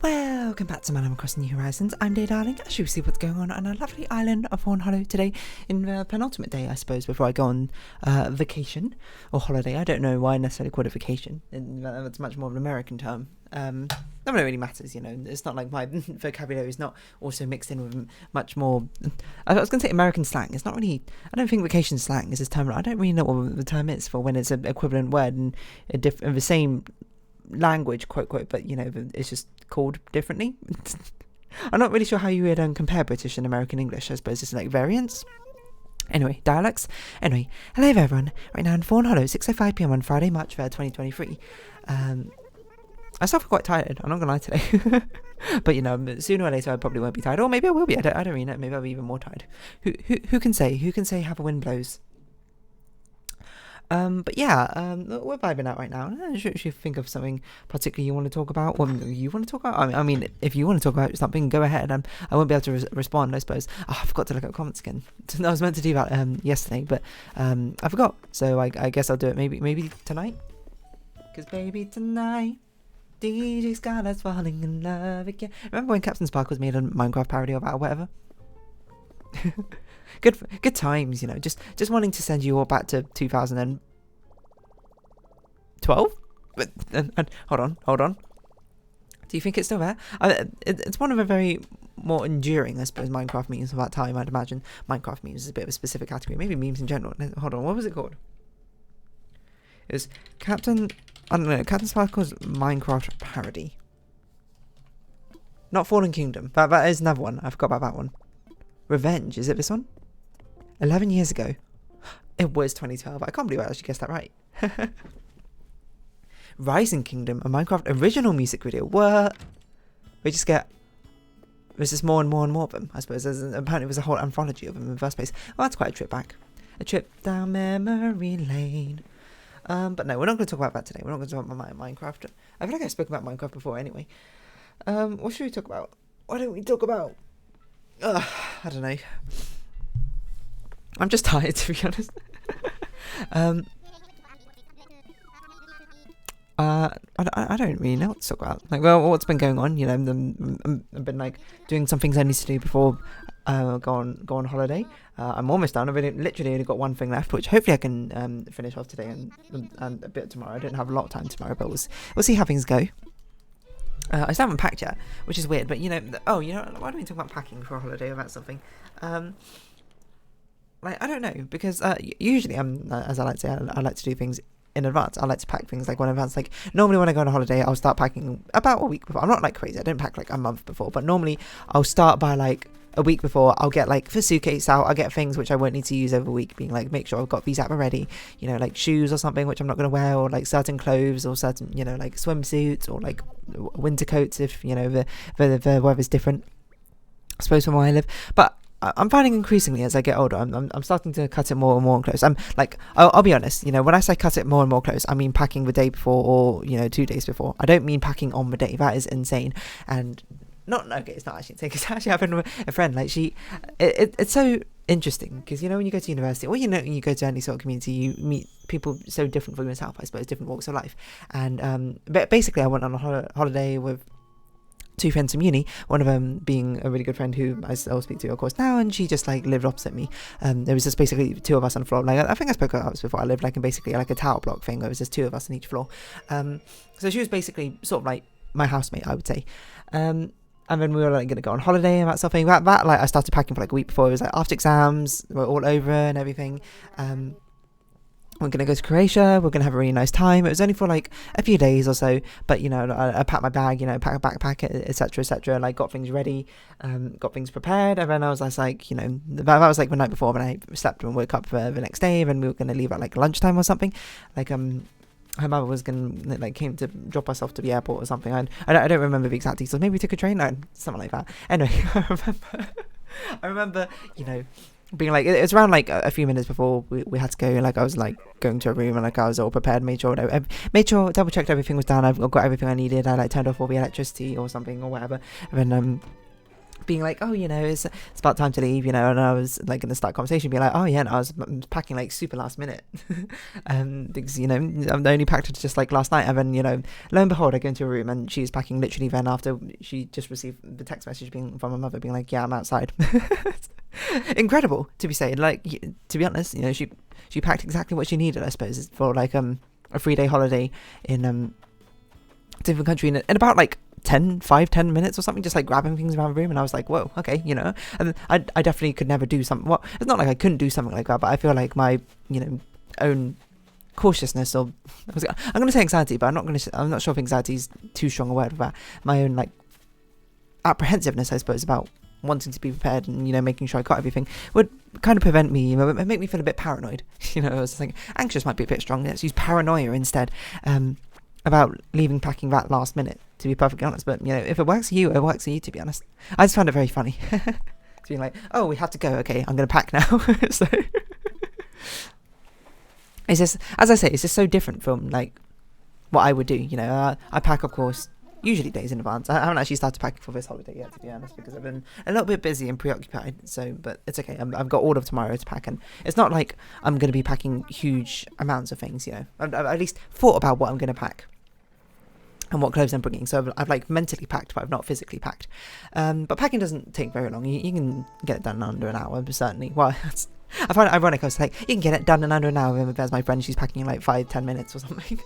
Welcome back to Man I'm Across New Horizons. I'm Day Darling. As you see what's going on our lovely island of Fawnhollow today, in the penultimate day, I suppose, before I go on vacation or holiday. I don't know why I necessarily call it vacation. It's much more of an American term. That really matters, you know. It's not like my vocabulary is not also mixed in with much more. I was going to say American slang. It's not really. I don't think vacation slang is this term. I don't really know what the term is for when it's an equivalent word and the same language, quote, but you know, it's just called differently. I'm not really sure how you would compare British and American English. I suppose it's like variants. Anyway, dialects. Anyway, hello everyone. Right now in Fawnhollow, 6:05 PM on Friday, March 3rd, 2023. I still feel quite tired. I'm not gonna lie today. But you know, sooner or later I probably won't be tired, or maybe I will be. I don't really know. Maybe I'll be even more tired. Who can say? Who can say how the wind blows? But yeah, we're vibing out right now. Should you think of something particularly you want to talk about? Or you want to talk about? I mean, if you want to talk about something, go ahead. I won't be able to respond, I suppose. Oh, I forgot to look at comments again. I was meant to do that yesterday, but I forgot. So I guess I'll do it maybe tonight. Because baby, tonight, DJ Skylar's falling in love again. Remember when Captain Sparkles made a Minecraft parody of that or whatever? Good times, you know. Just wanting to send you all back to 2012. But hold on. Do you think it's still there? It's one of the very more enduring, I suppose, Minecraft memes of that time. I'd imagine Minecraft memes is a bit of a specific category. Maybe memes in general. Hold on, what was it called? It was Captain Sparkle's Minecraft parody. Not Fallen Kingdom. That is another one. I forgot about that one. Revenge. Is it this one? 11 years ago. It was 2012. I can't believe I actually guessed that right. Rising Kingdom, a Minecraft original music video. What? We just get... There's just more and more and more of them, I suppose. Apparently there's a whole anthology of them in the first place. Well, that's quite a trip back. A trip down memory lane. But no, we're not going to talk about that today. We're not going to talk about Minecraft. I feel like I spoke about Minecraft before anyway. What should we talk about? Why don't we talk about... I don't know. I'm just tired, to be honest. I don't really know what to talk about. Like, well, what's been going on? You know, I've been like doing some things I need to do before go on holiday. I'm almost done. I've literally only got one thing left, which hopefully I can finish off today and a bit tomorrow. I don't have a lot of time tomorrow, but we'll see how things go. I still haven't packed yet, which is weird, but you know, why don't we talk about packing for a holiday or about something? Like, I don't know, because usually as I like to say, I like to do things in advance. I like to pack things like in advance. Like, normally when I go on a holiday, I'll start packing about a week before. I'm not like crazy, I don't pack like a month before, but normally I'll start by like a week before. I'll get like the suitcase out, I'll get things which I won't need to use over a week, being like, make sure I've got these out ready, you know, like shoes or something which I'm not going to wear, or like certain clothes, or certain, you know, like swimsuits, or like winter coats if, you know, the weather's different, I suppose, from where I live. But I'm finding increasingly as I get older, I'm starting to cut it more and more on close. I'm like, I'll be honest, you know, when I say cut it more and more close, I mean packing the day before, or, you know, 2 days before. I don't mean packing on the day. That is insane. And it's not actually insane, because I actually having a friend, like, it's so interesting, because, you know, when you go to university, or, you know, when you go to any sort of community, you meet people so different from yourself, I suppose, different walks of life. And basically I went on a holiday with 2 friends from uni, one of them being a really good friend who I still speak to, of course, now, and she just like lived opposite me. There was just basically 2 of us on the floor. Like, I think I spoke about this before. I lived like in basically like a tower block thing, where it was just 2 of us on each floor. So she was basically sort of like my housemate, I would say. And then we were like gonna go on holiday and that sort of thing. That like I started packing for like a week before. It was like after exams, we're all over and everything. We're going to go to Croatia, we're going to have a really nice time. It was only for like a few days or so, but, you know, I packed my bag, you know, packed a backpack, etc, like got things ready, got things prepared, and then I was just like, you know, that was like the night before, when I slept and woke up for the next day, and we were going to leave at like lunchtime or something. Like, her mother was came to drop us off to the airport or something. I don't remember the exact details. Maybe we took a train, no, something like that. Anyway, I remember, you know, being like, it's around like a few minutes before we had to go, and like I was like going to a room, and like I was all prepared, double checked everything was done, I've got everything I needed, I like turned off all the electricity or something or whatever, and then being like, oh, it's about time to leave, and I was like going to start conversation, being like, oh yeah, and I was packing like super last minute, because I only packed it just like last night, and then lo and behold, I go into a room and she's packing literally then after she just received the text message from my mother being like, yeah, I'm outside. Incredible to be saying, like, to be honest, she packed exactly what she needed, I suppose, for like a 3-day holiday in a different country in about like 10 minutes or something, just like grabbing things around the room. And I was like, whoa, okay, and I definitely could never do something. Well, it's not like I couldn't do something like that, but I feel like my own cautiousness, or I'm going to say anxiety, but I'm not sure if anxiety is too strong a word for that. My own like apprehensiveness, I suppose, about wanting to be prepared and making sure I got everything would kind of prevent me, make me feel a bit paranoid. I was thinking anxious might be a bit strong. Let's use paranoia instead. About packing that last minute, to be perfectly honest. But if it works for you, it works for you, to be honest. I just found it very funny. Being like, oh, we have to go, okay, I'm gonna pack now. So it's just, as I say, it's just so different from like what I would do. I pack, of course, usually days in advance. I haven't actually started packing for this holiday yet, to be honest, because I've been a little bit busy and preoccupied. So, but it's okay. I've got all of tomorrow to pack, and it's not like I'm going to be packing huge amounts of things. I've at least thought about what I'm going to pack and what clothes I'm bringing. So I've like mentally packed, but I've not physically packed. But packing doesn't take very long. You can get it done in under an hour, certainly. Well, I find it ironic. I was like, you can get it done in under an hour. There's my friend, she's packing in like 5-10 minutes or something.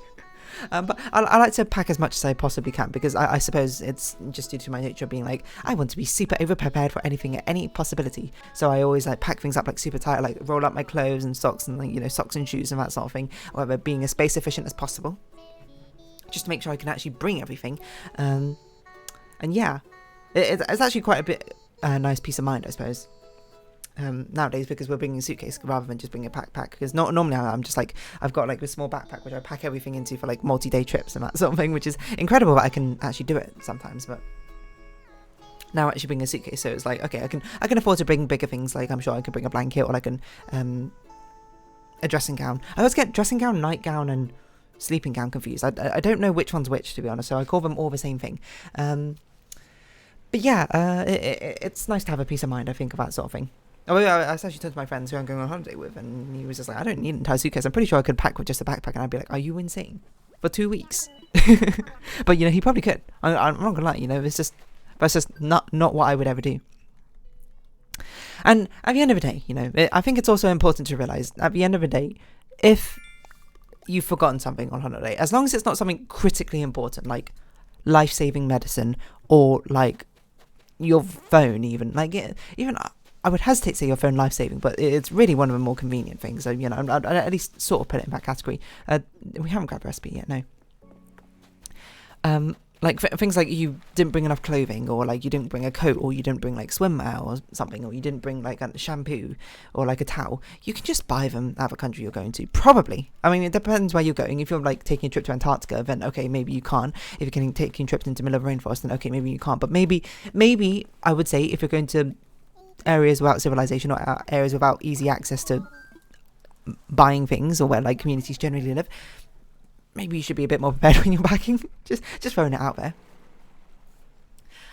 But I like to pack as much as I possibly can, because I suppose it's just due to my nature of being like, I want to be super over prepared for anything, any possibility. So I always like pack things up like super tight, like roll up my clothes and socks and like, socks and shoes and that sort of thing, whatever, being as space efficient as possible, just to make sure I can actually bring everything. And yeah, it's actually quite a bit nice peace of mind, I suppose. Nowadays, because we're bringing a suitcase rather than just bringing a backpack, because normally I'm just like, I've got like a small backpack which I pack everything into for like multi-day trips and that sort of thing, which is incredible that I can actually do it sometimes. But now I actually bring a suitcase, so it's like, okay, I can afford to bring bigger things. Like I'm sure I can bring a blanket, or like a dressing gown. I always get dressing gown, nightgown and sleeping gown confused. I don't know which one's which, to be honest, so I call them all the same thing. But yeah, it's nice to have a peace of mind, I think, of that sort of thing. Oh, I actually turned to my friends who I'm going on holiday with, and he was just like, I don't need an entire suitcase. I'm pretty sure I could pack with just a backpack. And I'd be like, are you insane? For 2 weeks? But, he probably could. I'm not going to lie, that's just not what I would ever do. And at the end of the day, I think it's also important to realise, at the end of the day, if you've forgotten something on holiday, as long as it's not something critically important, like life-saving medicine, or like your phone even, I would hesitate to say your phone life-saving, but it's really one of the more convenient things. So, I'd at least sort of put it in that category. We haven't grabbed a recipe yet, no. Like things like you didn't bring enough clothing, or like you didn't bring a coat, or you didn't bring like swimwear or something, or you didn't bring like a shampoo or like a towel. You can just buy them at the country you're going to. Probably. I mean, it depends where you're going. If you're like taking a trip to Antarctica, then okay, maybe you can't. If you're taking trips into the middle of rainforest, then okay, maybe you can't. But maybe I would say if you're going to areas without civilization, or areas without easy access to buying things, or where like communities generally live, maybe you should be a bit more prepared when you're packing. Just throwing it out there.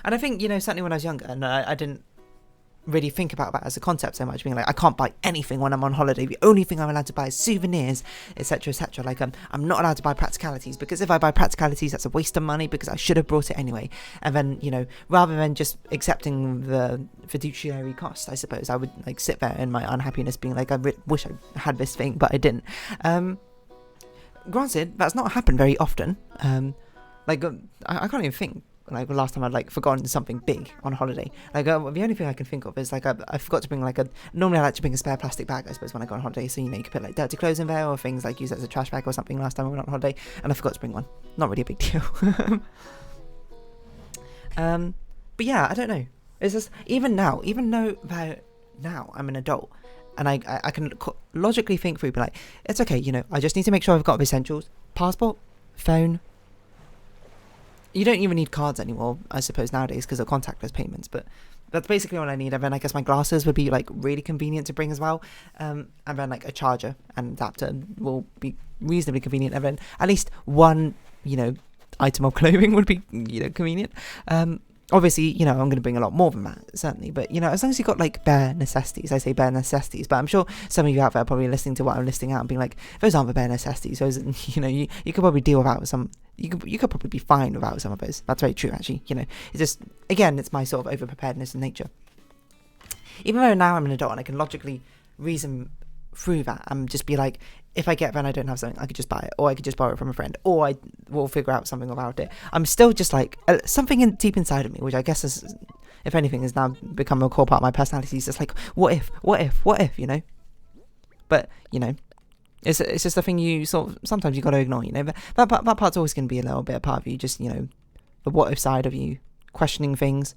And I think, certainly when I was younger, and I didn't really think about that as a concept so much, being like, I can't buy anything when I'm on holiday. The only thing I'm allowed to buy is souvenirs, etc., etc. Like, I'm not allowed to buy practicalities, because if I buy practicalities, that's a waste of money, because I should have brought it anyway. And then, rather than just accepting the fiduciary cost, I suppose, I would like sit there in my unhappiness being like, I wish I had this thing, but I didn't. Granted, that's not happened very often. I can't even think like the last time I'd like forgotten something big on holiday. Like the only thing I can think of is like I forgot to bring like normally I like to bring a spare plastic bag, I suppose, when I go on holiday, so you can put like dirty clothes in there, or things like use it as a trash bag or something. Last time I went on holiday, and I forgot to bring one. Not really a big deal. But yeah, I don't know. It's just even though now I'm an adult, and I can logically think through, be like, it's okay, I just need to make sure I've got the essentials: passport, phone. You don't even need cards anymore, I suppose, nowadays, because of contactless payments, but that's basically all I need. And then I guess my glasses would be like really convenient to bring as well, and then like a charger and adapter will be reasonably convenient, and then at least one item of clothing would be convenient. Obviously, you know, I'm going to bring a lot more than that, certainly. But, you know, as long as you've got, like, bare necessities. I say bare necessities. But I'm sure some of you out there are probably listening to what I'm listing out and being like, those aren't the bare necessities. Those, you know, you could probably deal without some... You could probably be fine without some of those. That's very true, actually. You know, it's just... Again, it's my sort of over-preparedness in nature. Even though now I'm an adult and I can logically reason through that and just be like, if I get there and I don't have something, I could just buy it, or I could just borrow it from a friend, or I will figure out something about it. I'm still just like something deep inside of me, which I guess is, if anything, has now become a core part of my personality. Is just like, what if, you know? But you know, it's just a thing you sort of sometimes you got to ignore. You know, but that part's always going to be a little bit a part of you. Just, you know, the what if side of you, questioning things.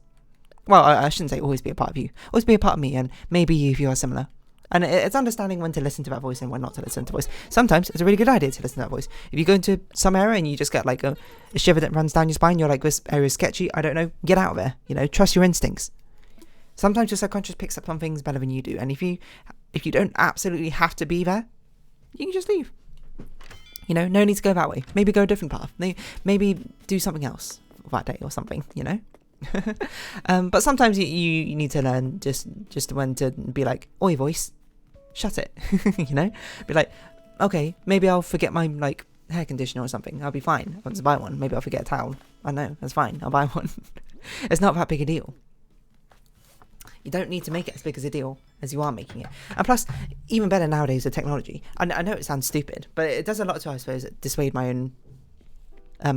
Well, I shouldn't say always be a part of you. Always be a part of me, and maybe you if you are similar. And it's understanding when to listen to that voice and when not to listen to voice. Sometimes it's a really good idea to listen to that voice. If you go into some area and you just get like a shiver that runs down your spine, you're like, this area is sketchy, I don't know, get out of there. You know, trust your instincts. Sometimes your subconscious picks up on things better than you do. And if you don't absolutely have to be there, you can just leave. You know, no need to go that way. Maybe go a different path. Maybe do something else that day or something, you know? But sometimes you need to learn just when to be like, oi voice, shut it. You know, be like, okay, maybe I'll forget my like hair conditioner or something, I'll be fine. I'll just buy one. Maybe I'll forget a towel, I know, that's fine, I'll buy one. It's not that big a deal. You don't need to make it as big as a deal as you are making it. And plus, even better nowadays with technology, I know it sounds stupid, but it does a lot to, I suppose, dissuade my own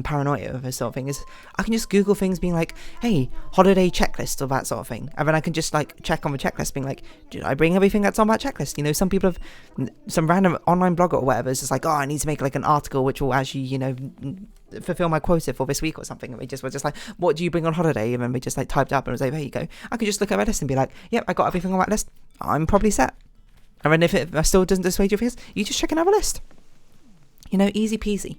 paranoia of this sort of thing. Is I can just Google things being like, hey, holiday checklist or that sort of thing, and then I can just like check on the checklist being like, did I bring everything that's on that checklist? You know, some people have, some random online blogger or whatever is just like, oh, I need to make like an article which will actually, you know, fulfill my quota for this week or something, and we just were just like, what do you bring on holiday? And then we just like typed up and was like, there you go. I could just look at my list and be like, yep, I got everything on that list, I'm probably set. And then if it still doesn't dissuade you fears, you just check another list. You know, easy peasy.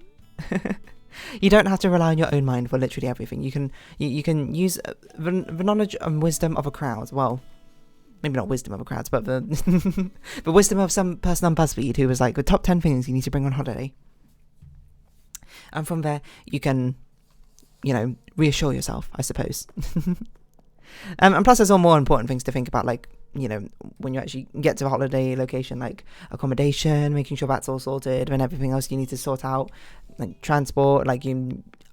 You don't have to rely on your own mind for literally everything. You can use the knowledge and wisdom of a crowd. Well, maybe not wisdom of a crowd, but the the wisdom of some person on BuzzFeed who was like, the top 10 things you need to bring on holiday. And from there, you can, you know, reassure yourself, I suppose. And plus, there's all more important things to think about, like, you know, when you actually get to a holiday location, like accommodation, making sure that's all sorted, and everything else you need to sort out, like transport, like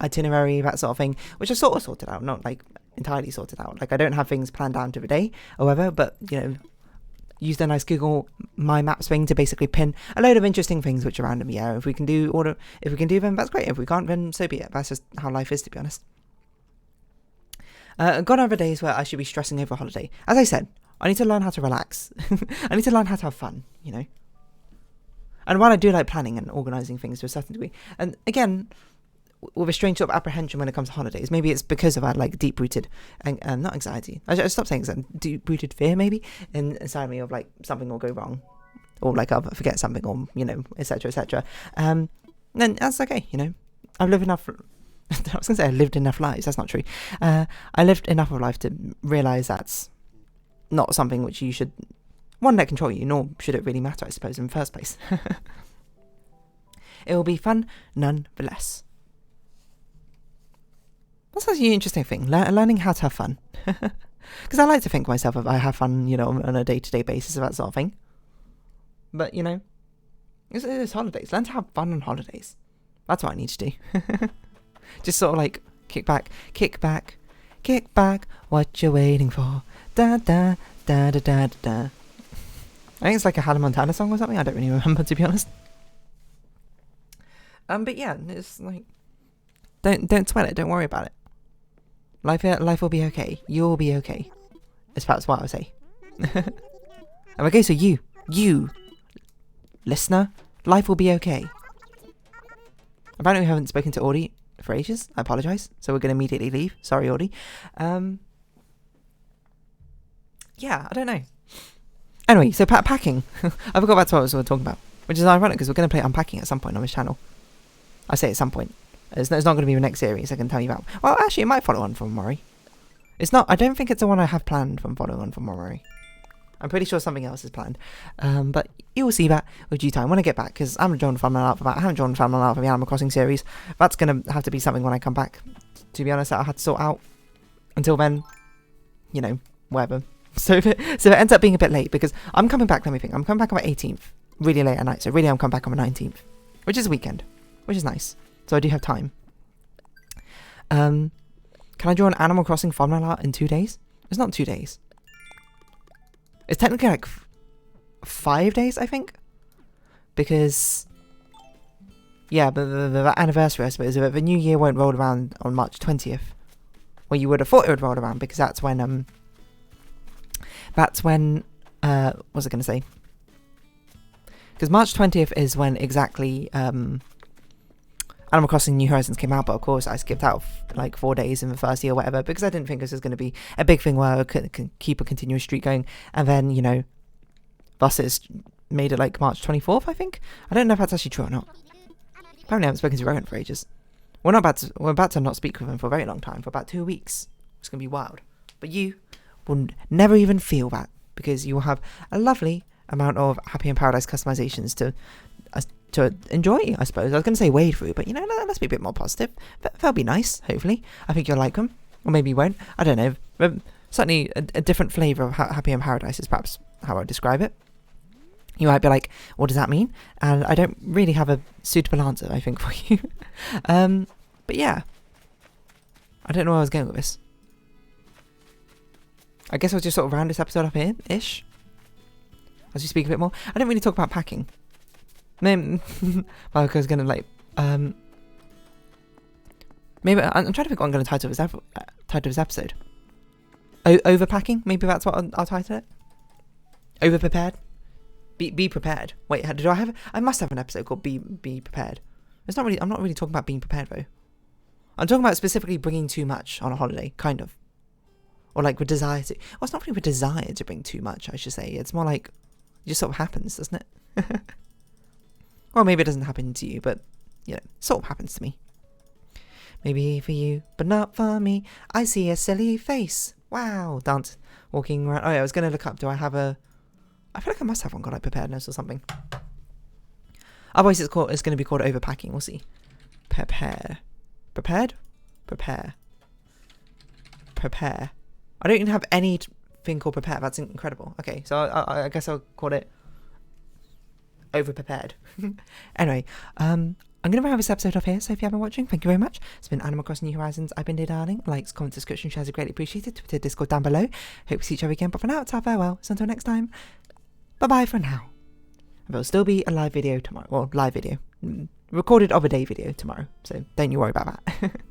itinerary, that sort of thing, which are sort of sorted out, not like entirely sorted out. Like, I don't have things planned down to the day, however, but, you know, use the nice Google My Maps thing to basically pin a load of interesting things which are around in the area. If we can do them, that's great. If we can't, then so be it. That's just how life is, to be honest. Gone are the days where I should be stressing over a holiday. As I said, I need to learn how to relax. I need to learn how to have fun, you know. And while I do like planning and organising things to a certain degree, and again, with a strange sort of apprehension when it comes to holidays, maybe it's because of that like deep-rooted, and not anxiety, I stop saying that, deep-rooted fear maybe, inside me of like something will go wrong, or like I'll forget something, or, you know, etc, etc. Then that's okay, you know. I've lived enough... I was going to say I lived enough lives, that's not true. I lived enough of life to realise that's not something which you should, one, let control you, nor should it really matter, I suppose, in the first place. It will be fun nonetheless. That's actually an interesting thing, learning how to have fun. Because I like to think myself if I have fun, you know, on a day-to-day basis, that sort of thing. But, you know, it's holidays. Learn to have fun on holidays. That's what I need to do. Just sort of like kick back, what you waiting for? Da da da da da da. I think it's like a Hannah Montana song or something. I don't really remember, to be honest. But yeah, it's like, don't sweat it. Don't worry about it. Life will be okay. You'll be okay. That's perhaps what I would say. Okay, so you, listener, life will be okay. Apparently we haven't spoken to Audie for ages. I apologise. So we're going to immediately leave. Sorry, Audie. Yeah, I don't know. Anyway, so packing. I forgot that's what I was talking about. Which is ironic because we're going to play unpacking at some point on this channel. I say at some point. It's not going to be the next series I can tell you about. Well, actually, it might follow on from Mori. It's not. I don't think it's the one I have planned from following on from Mori. I'm pretty sure something else is planned. But you will see that with due time when I get back, because I haven't drawn a thumbnail out for that. I haven't drawn a thumbnail out for the Animal Crossing series. That's going to have to be something when I come back, to be honest, that I had to sort out. until then, you know, whatever. So if it ends up being a bit late, because I'm coming back, let me think, I'm coming back on the 18th, really late at night, so really I'm coming back on the 19th, which is a weekend, which is nice, so I do have time. Can I draw an Animal Crossing thumbnail art in 2 days? It's not 2 days. It's technically like 5 days, I think, because, yeah, but the anniversary, I suppose, the new year won't roll around on March 20th, well, you would have thought it would roll around, because that's when, what was I going to say? Because March 20th is when exactly Animal Crossing New Horizons came out, but of course I skipped out like 4 days in the first year or whatever, because I didn't think this was going to be a big thing where I could keep a continuous streak going, and then, you know, thus it's made it like March 24th, I think? I don't know if that's actually true or not. Apparently I haven't spoken to Rowan for ages. We're about to not speak with him for a very long time, for about 2 weeks. It's going to be wild. But you will never even feel that, because you will have a lovely amount of Happy in Paradise customizations to enjoy, I suppose. I was going to say wade through, but, you know, let's be a bit more positive. That'll be nice, hopefully. I think you'll like them, or maybe you won't. I don't know. Certainly a different flavour of Happy in Paradise is perhaps how I would describe it. You might be like, what does that mean? And I don't really have a suitable answer, I think, for you. But yeah. I don't know where I was going with this. I guess I'll just sort of round this episode up here-ish. As we speak a bit more. I didn't really talk about packing. Maybe, well, I was going to like, maybe, I'm trying to think what I'm going to title this episode. Overpacking? Maybe that's what I'll title it. Overprepared? Be prepared. Wait, I must have an episode called Be Prepared. I'm not really talking about being prepared though. I'm talking about specifically bringing too much on a holiday, kind of. Or like the desire to, well, it's not really the desire to bring too much, I should say. It's more like, it just sort of happens, doesn't it? Well, maybe it doesn't happen to you, but, you know, it sort of happens to me. Maybe for you, but not for me. I see a silly face. Wow. Dance. Walking around. Oh yeah, I was going to look up, do I have a, I feel like I must have one called like preparedness or something. Otherwise it's going to be called overpacking. We'll see. Prepare. Prepared? Prepare. Prepare. I don't even have anything called prepare. That's incredible. Okay, so I guess I'll call it overprepared. Anyway, I'm going to wrap this episode off here, so if you haven't been watching, thank you very much. It's been Animal Crossing New Horizons. I've been dear darling. Likes, comments, description, shares are greatly appreciated. Twitter, Discord down below. Hope to see each other again, but for now, it's our farewell. So until next time, bye-bye for now. There'll still be a live video tomorrow. Well, live video. Recorded of a day video tomorrow, so don't you worry about that.